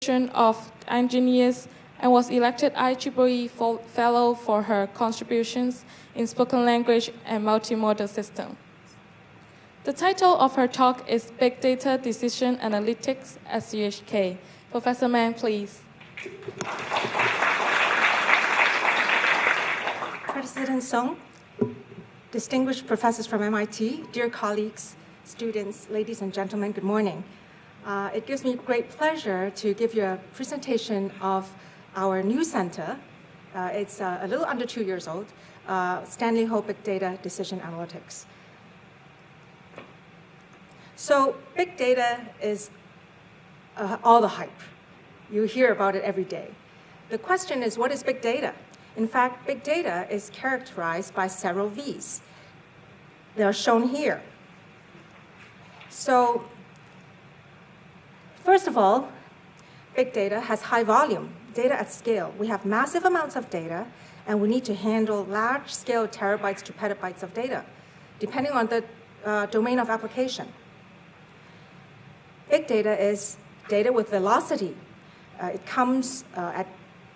of Engineers and was elected IEEE Fellow for her contributions in spoken language and multimodal system. The title of her talk is Big Data Decision Analytics at CUHK. Professor Mann, please. President Song, distinguished professors from MIT, dear colleagues, students, ladies and gentlemen, good morning. It gives me great pleasure to give you a presentation of our new center. It's a little under 2 years old, Stanley Ho Big Data Decision Analytics. So big data is all the hype. You hear about it every day. The question is, what is big data? In fact, big data is characterized by several V's. They are shown here. So first of all, big data has high volume, data at scale. We have massive amounts of data, and we need to handle large-scale terabytes to petabytes of data, depending on the domain of application. Big data is data with velocity. It comes at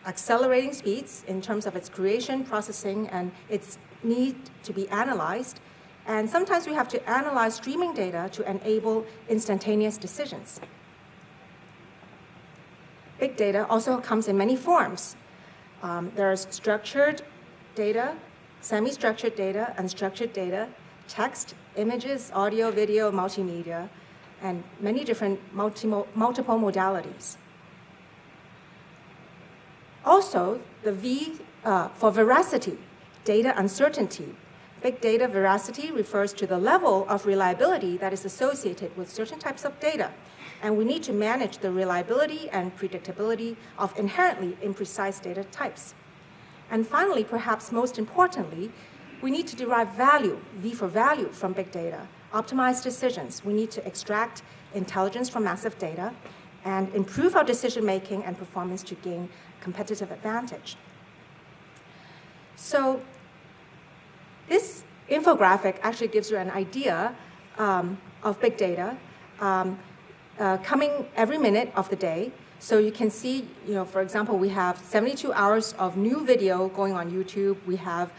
accelerating speeds in terms of its creation, processing, and its need to be analyzed. And sometimes we have to analyze streaming data to enable instantaneous decisions. Big data also comes in many forms. There's structured data, semi-structured data, unstructured data, text, images, audio, video, multimedia, and many different multiple modalities. Also, the V for veracity, data uncertainty. Big data veracity refers to the level of reliability that is associated with certain types of data. And we need to manage the reliability and predictability of inherently imprecise data types. And finally, perhaps most importantly, we need to derive value, V for value, from big data. Optimize decisions. We need to extract intelligence from massive data and improve our decision-making and performance to gain competitive advantage. So this infographic actually gives you an idea of big data coming every minute of the day. So you can see, for example, we have 72 hours of new video going on YouTube. We have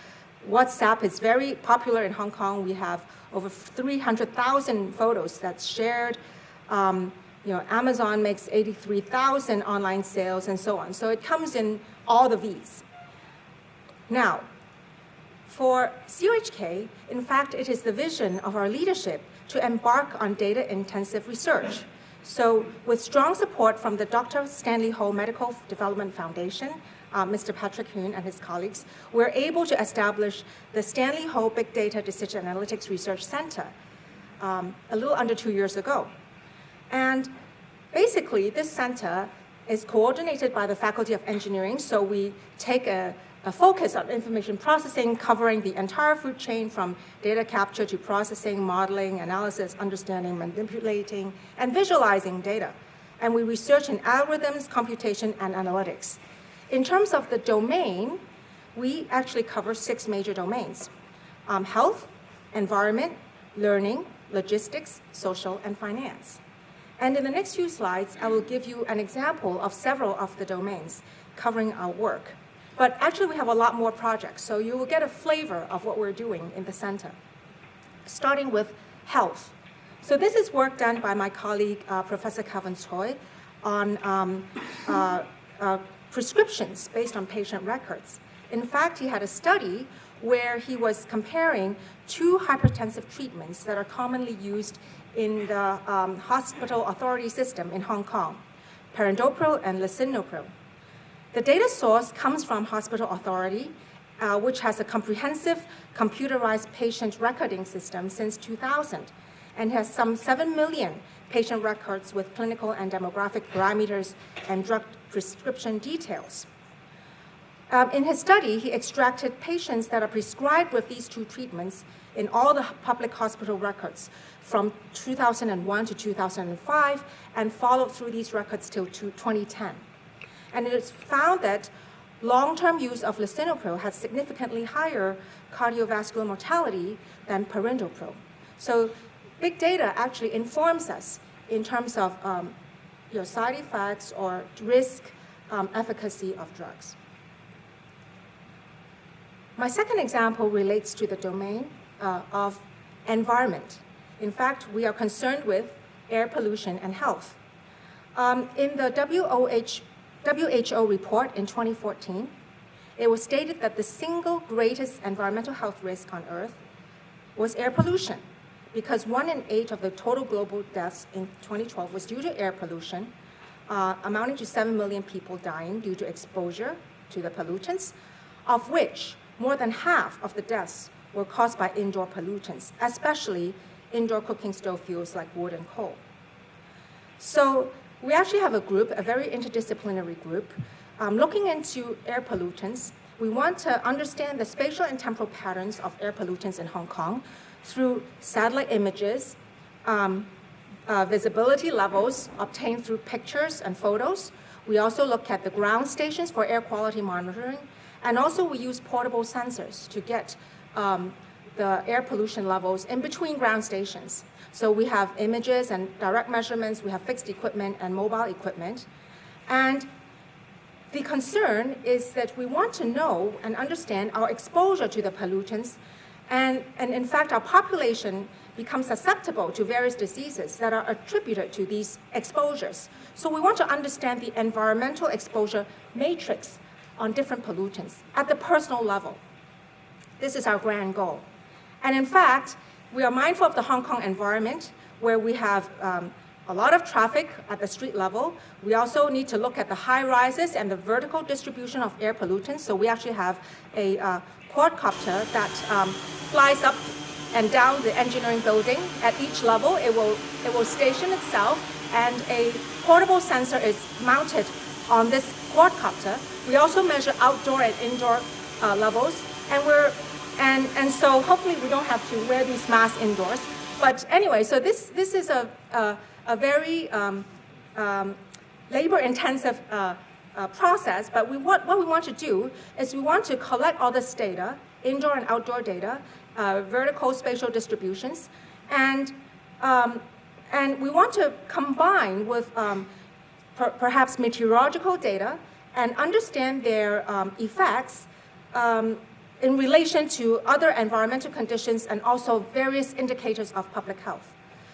WhatsApp is very popular in Hong Kong. We have over 300,000 photos that's shared. Amazon makes 83,000 online sales and so on. So it comes in all the V's. Now, for CUHK, in fact, it is the vision of our leadership to embark on data-intensive research. So with strong support from the Dr. Stanley Ho Medical Development Foundation, Mr. Patrick Hoon and his colleagues, we're able to establish the Stanley Ho Big Data Decision Analytics Research Center a little under 2 years ago. And basically, this center is coordinated by the Faculty of Engineering, so we take a focus on information processing, covering the entire food chain from data capture to processing, modeling, analysis, understanding, manipulating, and visualizing data. And we research in algorithms, computation, and analytics. In terms of the domain, we actually cover 6 major domains: health, environment, learning, logistics, social, and finance. And in the next few slides, I will give you an example of several of the domains covering our work. But actually, we have a lot more projects, so you will get a flavor of what we're doing in the center. Starting with health. So this is work done by my colleague, Professor Calvin Choi, on prescriptions based on patient records. In fact, he had a study where he was comparing 2 hypertensive treatments that are commonly used in the hospital authority system in Hong Kong, perindopril and lisinopril. The data source comes from Hospital Authority, which has a comprehensive computerized patient recording system since 2000 and has some 7 million patient records with clinical and demographic parameters and drug prescription details. In his study, he extracted patients that are prescribed with these 2 treatments in all the public hospital records from 2001 to 2005 and followed through these records till 2010. And it is found that long-term use of lisinopril has significantly higher cardiovascular mortality than perindopril. So big data actually informs us in terms of side effects or risk efficacy of drugs. My second example relates to the domain of environment. In fact, we are concerned with air pollution and health. In the WHO report in 2014, it was stated that the single greatest environmental health risk on Earth was air pollution, because 1 in 8 of the total global deaths in 2012 was due to air pollution, amounting to 7 million people dying due to exposure to the pollutants, of which more than half of the deaths were caused by indoor pollutants, especially indoor cooking stove fuels like wood and coal. So we actually have a group, a very interdisciplinary group, looking into air pollutants. We want to understand the spatial and temporal patterns of air pollutants in Hong Kong through satellite images, visibility levels obtained through pictures and photos. We also look at the ground stations for air quality monitoring, and also we use portable sensors to get the air pollution levels in between ground stations. So we have images and direct measurements, we have fixed equipment and mobile equipment. And the concern is that we want to know and understand our exposure to the pollutants, and in fact, our population becomes susceptible to various diseases that are attributed to these exposures. So we want to understand the environmental exposure matrix on different pollutants at the personal level. This is our grand goal. And in fact, we are mindful of the Hong Kong environment, where we have a lot of traffic at the street level. We also need to look at the high rises and the vertical distribution of air pollutants. So we actually have a quadcopter that flies up and down the engineering building. At each level, it will station itself, and a portable sensor is mounted on this quadcopter. We also measure outdoor and indoor levels, and so hopefully we don't have to wear these masks indoors. But anyway, so this is a very labor-intensive process. But what we want to do is we want to collect all this data, indoor and outdoor data, vertical spatial distributions, and we want to combine with perhaps meteorological data and understand their effects in relation to other environmental conditions and also various indicators of public health.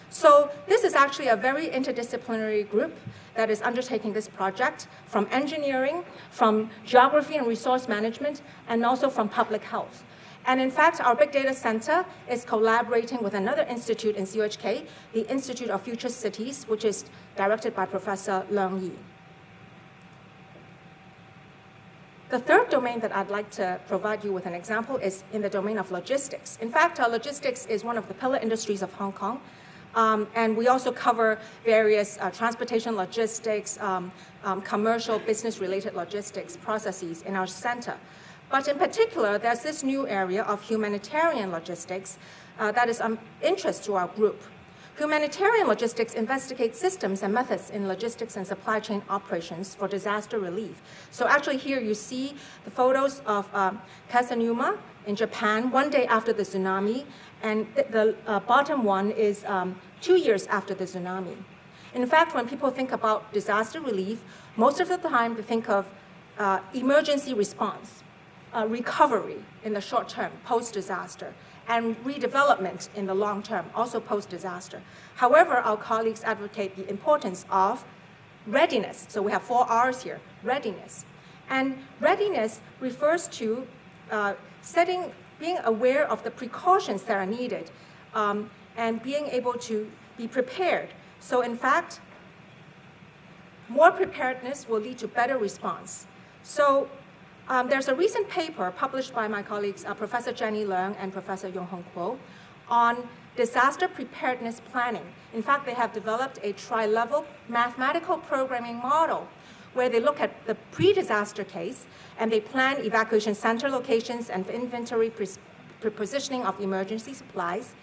So this is actually a very interdisciplinary group that is undertaking this project, from engineering, from geography and resource management, and also from public health. And in fact, our Big Data Center is collaborating with another institute in CUHK, the Institute of Future Cities, which is directed by Professor Leung Yi. The third domain that I'd like to provide you with an example is in the domain of logistics. In fact, logistics is one of the pillar industries of Hong Kong. And we also cover various transportation logistics, commercial business-related logistics processes in our center. But in particular, there's this new area of humanitarian logistics that is of interest to our group. Humanitarian logistics investigates systems and methods in logistics and supply chain operations for disaster relief. So actually here you see the photos of Kasanuma in Japan 1 day after the tsunami, and the bottom one is 2 years after the tsunami. In fact, when people think about disaster relief, most of the time they think of emergency response, recovery in the short term, post-disaster, and redevelopment in the long term, also post-disaster. However, our colleagues advocate the importance of readiness. So we have 4 R's here, readiness. And readiness refers to being aware of the precautions that are needed and being able to be prepared. So in fact, more preparedness will lead to better response. So there's a recent paper published by my colleagues, Professor Jenny Leung and Professor Yong Hong Kuo, on disaster preparedness planning. In fact, they have developed a tri-level mathematical programming model where they look at the pre-disaster case and they plan evacuation center locations and inventory prepositioning of emergency supplies.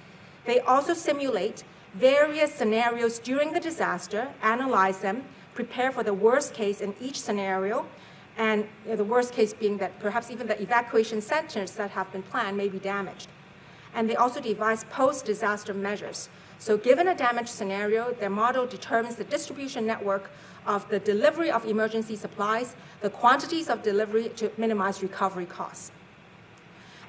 They also simulate various scenarios during the disaster, analyze them, prepare for the worst case in each scenario, and the worst case being that perhaps even the evacuation centers that have been planned may be damaged. And they also devise post-disaster measures So given a damage scenario, their model determines the distribution network of the delivery of emergency supplies, the quantities of delivery to minimize recovery costs.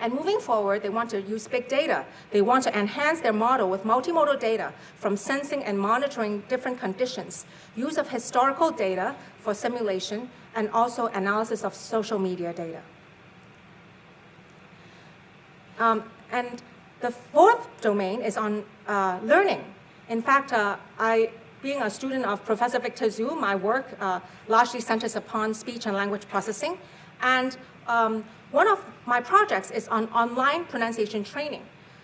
And moving forward, they want to use big data. They want to enhance their model with multimodal data from sensing and monitoring different conditions, use of historical data for simulation, and also analysis of social media data. And the fourth domain is on learning. In fact, being a student of Professor Victor Zhu, my work largely centers upon speech and language processing. And one of my projects is on online pronunciation training.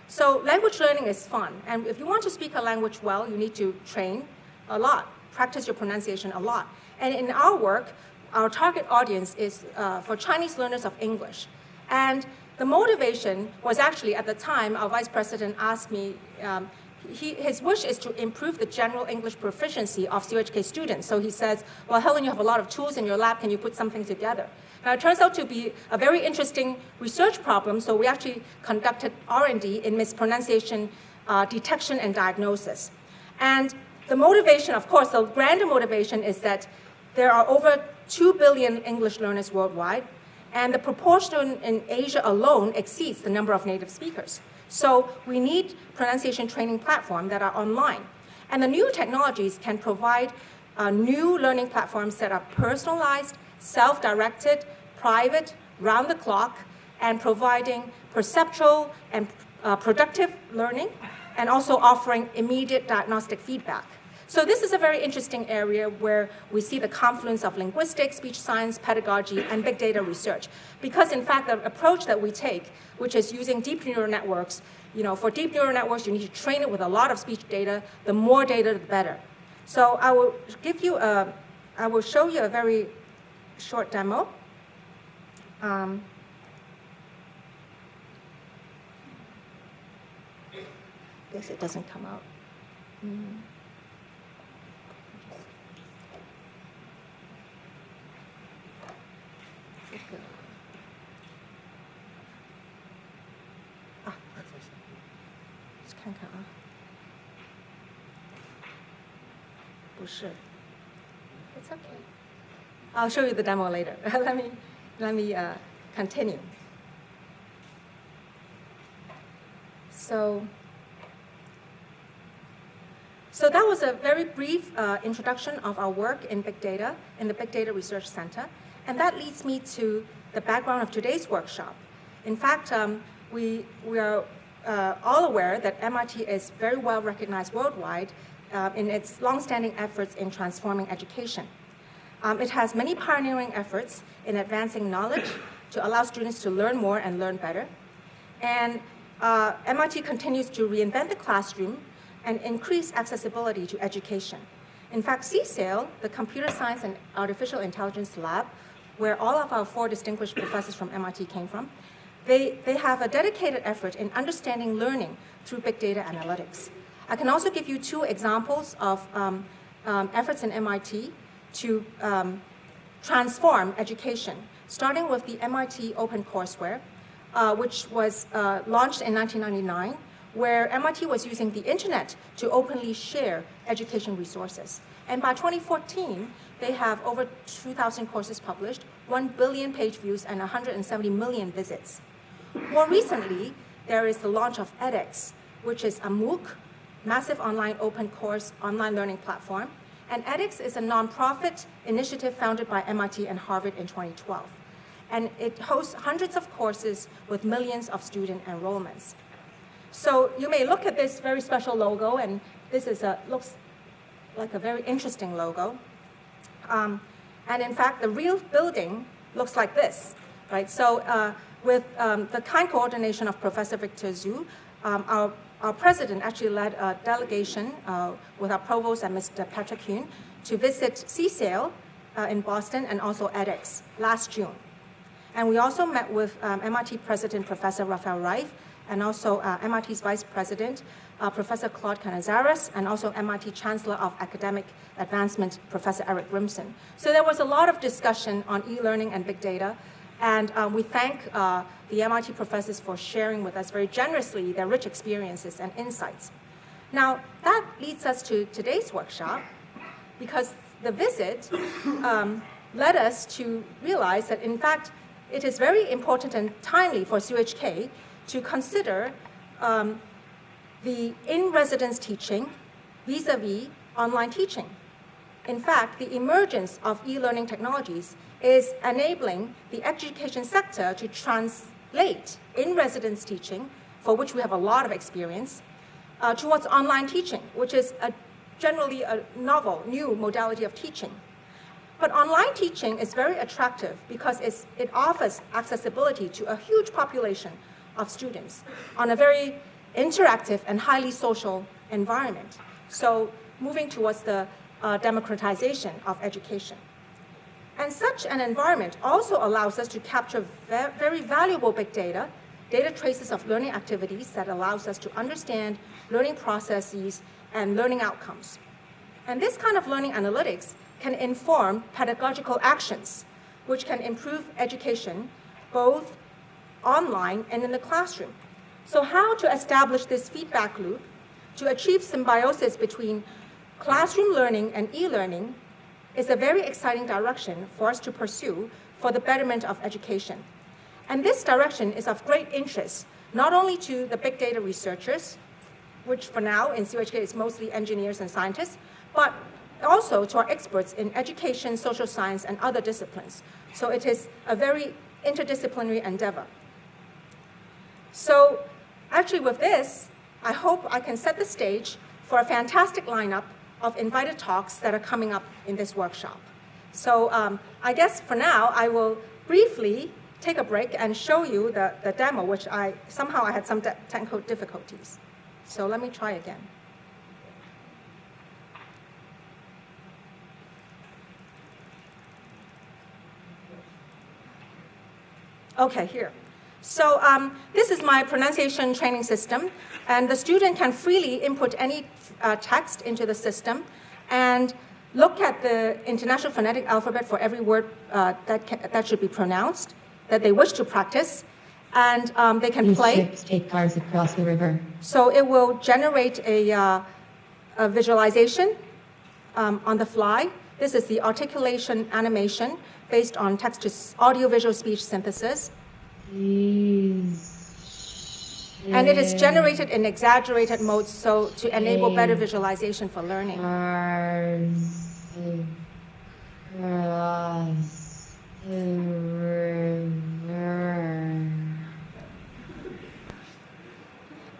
So language learning is fun. And if you want to speak a language well, you need to train a lot, practice your pronunciation a lot. And in our work, our target audience is for Chinese learners of English. And the motivation was actually, at the time, our vice president asked me, his wish is to improve the general English proficiency of CUHK students. So he says, well, Helen, you have a lot of tools in your lab. Can you put something together? Now, it turns out to be a very interesting research problem. So we actually conducted R&D in mispronunciation detection and diagnosis. And the motivation, of course, the grander motivation is that there are over 2 billion English learners worldwide. And the proportion in Asia alone exceeds the number of native speakers. So we need pronunciation training platforms that are online. And the new technologies can provide new learning platforms that are personalized, self-directed, private, round-the-clock, and providing perceptual and productive learning, and also offering immediate diagnostic feedback. So this is a very interesting area where we see the confluence of linguistics, speech science, pedagogy, and big data research. Because in fact, the approach that we take, which is using deep neural networks, for deep neural networks, you need to train it with a lot of speech data. The more data, the better. So I will show you a very short demo. I guess it doesn't come out. It's okay. I'll show you the demo later. let me continue. So that was a very brief introduction of our work in big data in the Big Data Research Center. And that leads me to the background of today's workshop. In fact, we are all aware that MIT is very well recognized worldwide in its longstanding efforts in transforming education. It has many pioneering efforts in advancing knowledge to allow students to learn more and learn better. And MIT continues to reinvent the classroom and increase accessibility to education. In fact, CSAIL, the Computer Science and Artificial Intelligence Lab, where all of our 4 distinguished professors from MIT came from, they have a dedicated effort in understanding learning through big data analytics. I can also give you 2 examples of efforts in MIT to transform education, starting with the MIT OpenCourseWare, which was launched in 1999, where MIT was using the internet to openly share education resources. And by 2014, they have over 2,000 courses published, 1 billion page views, and 170 million visits. More recently, there is the launch of edX, which is a MOOC, massive online open course online learning platform. And edX is a nonprofit initiative founded by MIT and Harvard in 2012. And it hosts hundreds of courses with millions of student enrollments. So you may look at this very special logo, and this looks like a very interesting logo. And in fact, the real building looks like this, right? So with the kind coordination of Professor Victor Zhu, our president actually led a delegation with our provost and Mr. Patrick Kuhn to visit CSAIL in Boston and also edX last June. And we also met with MIT President Professor Raphael Reif and also MIT's Vice President, Professor Claude Canizares, and also MIT Chancellor of Academic Advancement, Professor Eric Grimson. So there was a lot of discussion on e-learning and big data, and we thank the MIT professors for sharing with us very generously their rich experiences and insights. Now, that leads us to today's workshop, because the visit led us to realize that, in fact, it is very important and timely for CUHK to consider the in-residence teaching vis-a-vis online teaching. In fact, the emergence of e-learning technologies is enabling the education sector to translate in-residence teaching, for which we have a lot of experience, towards online teaching, which is generally a novel, new modality of teaching. But online teaching is very attractive because it offers accessibility to a huge population of students on a very interactive and highly social environment. So moving towards the democratization of education. And such an environment also allows us to capture very valuable big data traces of learning activities that allows us to understand learning processes and learning outcomes. And this kind of learning analytics can inform pedagogical actions, which can improve education both online and in the classroom. So how to establish this feedback loop to achieve symbiosis between classroom learning and e-learning is a very exciting direction for us to pursue for the betterment of education. And this direction is of great interest, not only to the big data researchers, which for now in CUHK is mostly engineers and scientists, but also to our experts in education, social science, and other disciplines. So it is a very interdisciplinary endeavor. So actually with this, I hope I can set the stage for a fantastic lineup of invited talks that are coming up in this workshop. So I guess for now, I will briefly take a break and show you the demo, which somehow I had some technical difficulties. So let me try again. Okay, here. So this is my pronunciation training system, and the student can freely input any text into the system and look at the International Phonetic Alphabet for every word that should be pronounced, that they wish to practice, and they can These play. ships take cars across the river. So it will generate a visualization on the fly. This is the articulation animation based on text-to-audio-visual speech synthesis. And it is generated in exaggerated modes so to enable better visualization for learning.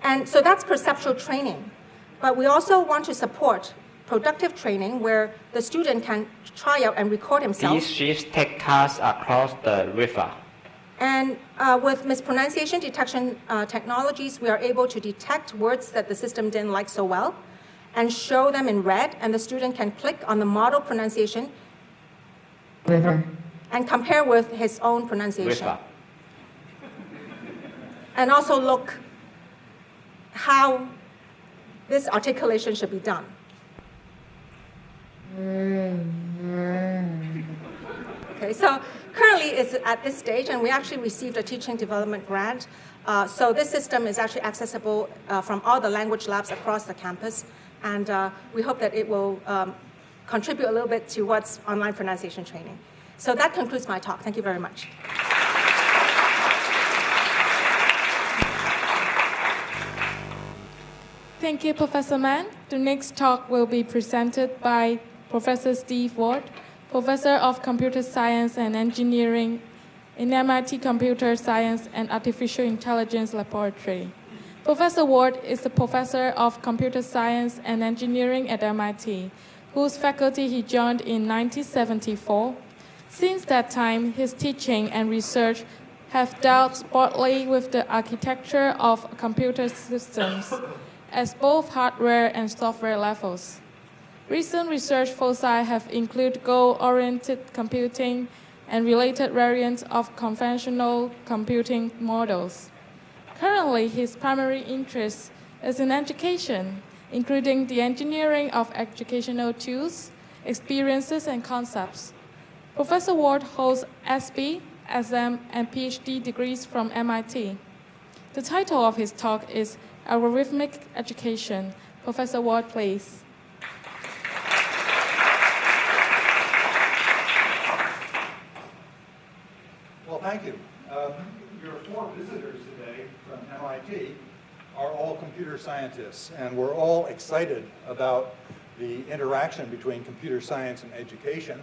And so that's perceptual training. But we also want to support productive training where the student can try out and record himself. These ships take cars across the river. And with mispronunciation detection technologies, we are able to detect words that the system didn't like so well and show them in red, and the student can click on the model pronunciation River. and compare with his own pronunciation. River. And also look how this articulation should be done. Okay, so currently it's at this stage, and we actually received a teaching development grant. So this system is actually accessible from all the language labs across the campus, and we hope that it will contribute a little bit to what's online pronunciation training. So that concludes my talk. Thank you very much. Thank you, Professor Mann. The next talk will be presented by Professor Steve Ward, Professor of Computer Science and Engineering in MIT Computer Science and Artificial Intelligence Laboratory. Professor Ward is the Professor of Computer Science and Engineering at MIT, whose faculty he joined in 1974. Since that time, his teaching and research have dealt broadly with the architecture of computer systems at both hardware and software levels. Recent research foci have included goal-oriented computing and related variants of conventional computing models. Currently, his primary interest is in education, including the engineering of educational tools, experiences, and concepts. Professor Ward holds SB, SM, and PhD degrees from MIT. The title of his talk is Algorithmic Education, Professor Ward, please. Well, thank you. Your 4 visitors today from MIT are all computer scientists, and we're all excited about the interaction between computer science and education.